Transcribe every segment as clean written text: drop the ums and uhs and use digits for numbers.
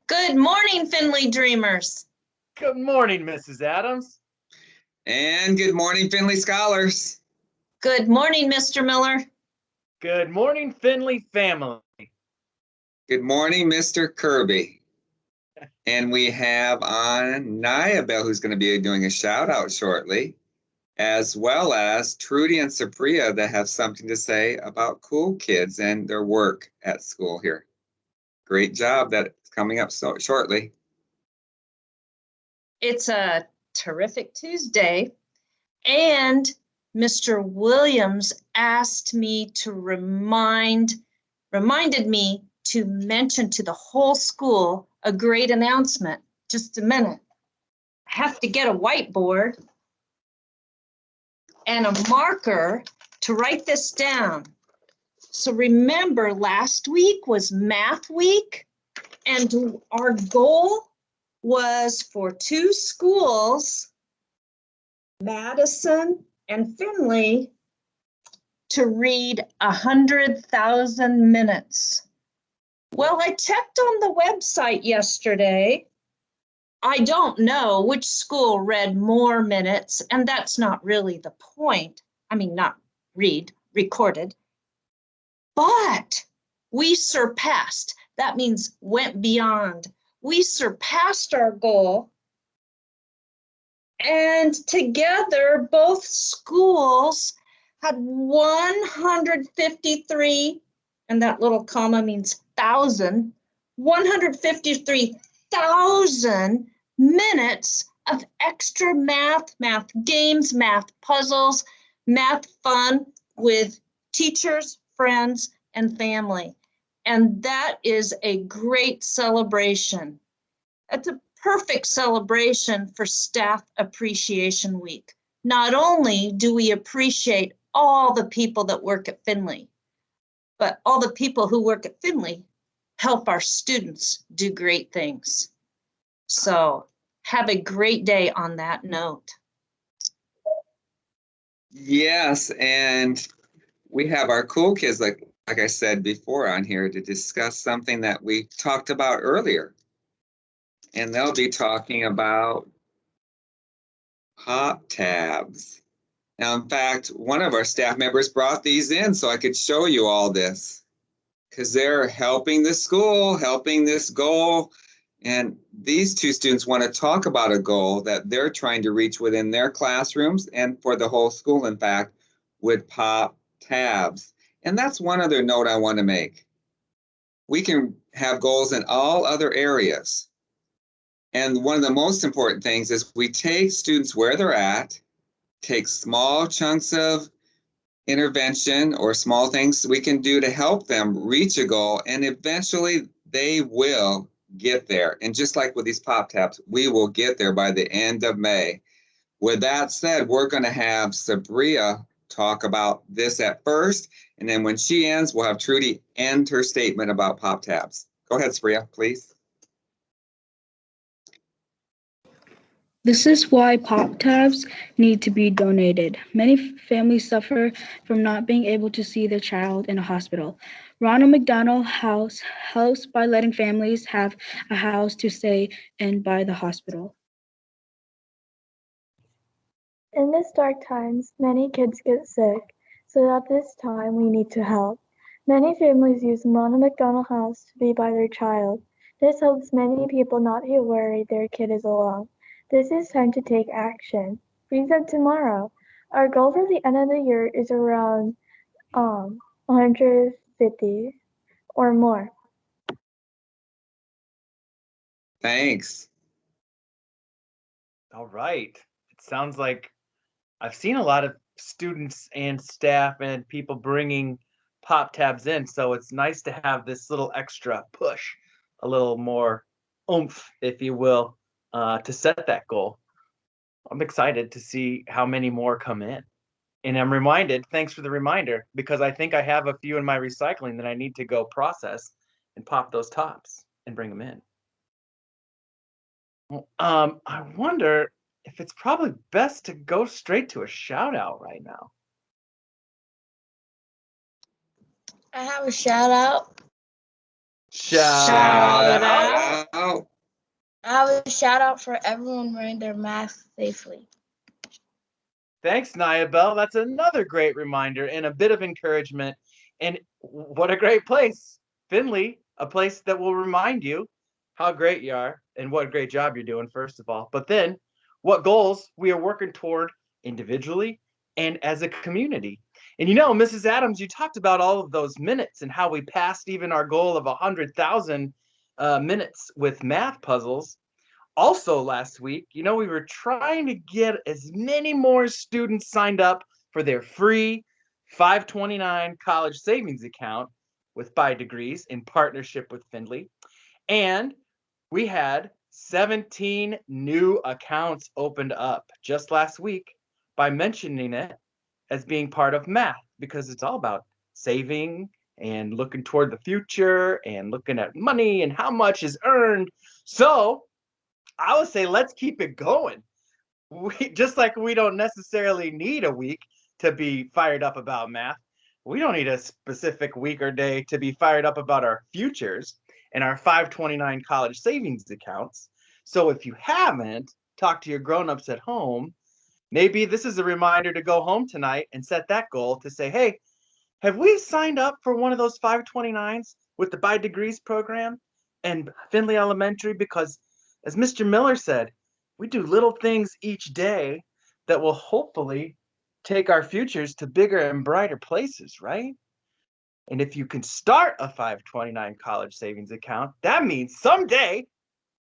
Good morning, Findlay Dreamers. Good morning, Mrs. Adams. And good morning, Findlay Scholars. Good morning, Mr. Miller. Good morning, Findlay family. Good morning, Mr. Kirby. And we have on Niabel, who's going to be doing a shout out shortly, as well as Trudy and Supriya that have something to say about cool kids and their work at school here. Great job. That's coming up so shortly. It's a terrific Tuesday, and Mr. Williams asked me to reminded me to mention to the whole school a great announcement. Just a minute. I have to get a whiteboard and a marker to write this down. So remember, last week was Math Week, and our goal was for two schools, Madison and Findlay, to read 100,000 minutes. Well, I checked on the website yesterday. I don't know which school read more minutes, and that's not really the point. I mean, not recorded. But we surpassed, that means went beyond. We surpassed our goal. And together, both schools had 153, and that little comma means 153,000 minutes of extra math games, math puzzles, math fun with teachers, friends, and family. And that is a great celebration. It's a perfect celebration for Staff Appreciation Week. Not only do we appreciate all the people that work at Findlay, but all the people who work at Findlay help our students do great things. So have a great day on that note. Yes, and we have our cool kids, like I said before, on here to discuss something that we talked about earlier. And they'll be talking about pop tabs. Now, in fact, one of our staff members brought these in so I could show you all this because they're helping the school, helping this goal. And these two students want to talk about a goal that they're trying to reach within their classrooms and for the whole school, in fact, with pop tabs. And that's one other note I want to make. We can have goals in all other areas. And one of the most important things is we take students where they're at, take small chunks of intervention or small things we can do to help them reach a goal, and eventually they will get there. And just like with these pop tabs, we will get there by the end of May. With that said, we're going to have Supriya talk about this at first, and then when she ends, we'll have Trudy end her statement about pop tabs. Go ahead, Supriya, please. This is why pop tabs need to be donated. Many families suffer from not being able to see their child in a hospital. Ronald McDonald House helps by letting families have a house to stay in by the hospital. In these dark times, many kids get sick, so at this time we need to help. Many families use Ronald McDonald House to be by their child. This helps many people not be worried their kid is alone. This is time to take action. Freeze up tomorrow. Our goal for the end of the year is around 150 or more. Thanks. All right. It sounds like I've seen a lot of students and staff and people bringing pop tabs in, so it's nice to have this little extra push, a little more oomph, if you will, to set that goal. I'm excited to see how many more come in. And I'm reminded, thanks for the reminder, because I think I have a few in my recycling that I need to go process and pop those tops and bring them in. Well, I wonder if it's probably best to go straight to a shout out right now. I have a shout out. Shout it out. out. I have a shout out for everyone wearing their mask safely. Thanks, Nia Bell. That's another great reminder and a bit of encouragement. And what a great place, Findlay, a place that will remind you how great you are and what a great job you're doing, first of all. But then what goals we are working toward individually and as a community. And you know, Mrs. Adams, you talked about all of those minutes and how we passed even our goal of 100,000 minutes with math puzzles. Also last week, you know, we were trying to get as many more students signed up for their free 529 college savings account with By Degrees in partnership with Findlay. And we had 17 new accounts opened up just last week by mentioning it as being part of math, because it's all about saving and looking toward the future and looking at money and how much is earned. So I would say let's keep it going. Just like we don't necessarily need a week to be fired up about math, we don't need a specific week or day to be fired up about our futures and our 529 college savings accounts. So if you haven't talked to your grown-ups at home, maybe this is a reminder to go home tonight and set that goal to say, hey, have we signed up for one of those 529s with the By Degrees program and Findlay Elementary? Because as Mr. Miller said, we do little things each day that will hopefully take our futures to bigger and brighter places, right? And if you can start a 529 college savings account, that means someday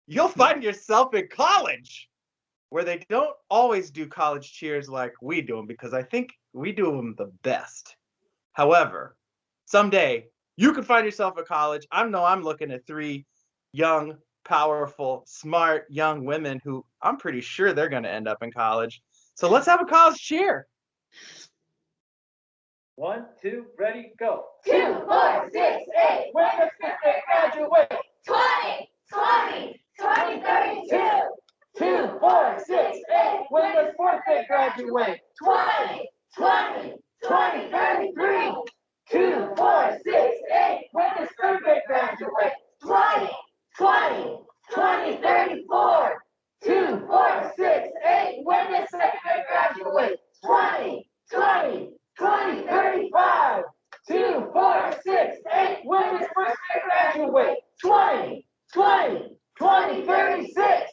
you'll find yourself in college where they don't always do college cheers like we do them, because I think we do them the best. However, someday you could find yourself at college. I'm looking at 3 young, powerful, smart young women who I'm pretty sure they're going to end up in college. So let's have a college cheer. 1, 2, ready, go. 2, 4, 6, 8. When does 5th grade graduate? 20, 20, 20, 32. 2, 4, 6, 8. When does 4th grade graduate? 20, 20, 20, 33. 2, 4, 6, 8. When does 3rd grade graduate? 20, 20, 20, 34. 2, 4, 6, 8. When does 2nd grade graduate? 20, 20, 20, 35. 2, 4, 6, 8. When does 1st grade graduate? 20, 20, 20, 36.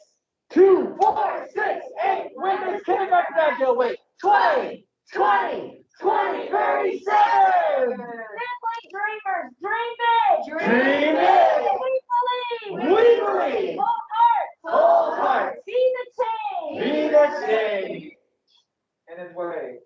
2, 4, 6, 8. When does kindergarten graduate? 20, 20, 20, 37. Family dreamers, dream big. Dream big. We believe. We believe. Whole heart. Whole heart. See the change. Be the change. In his way.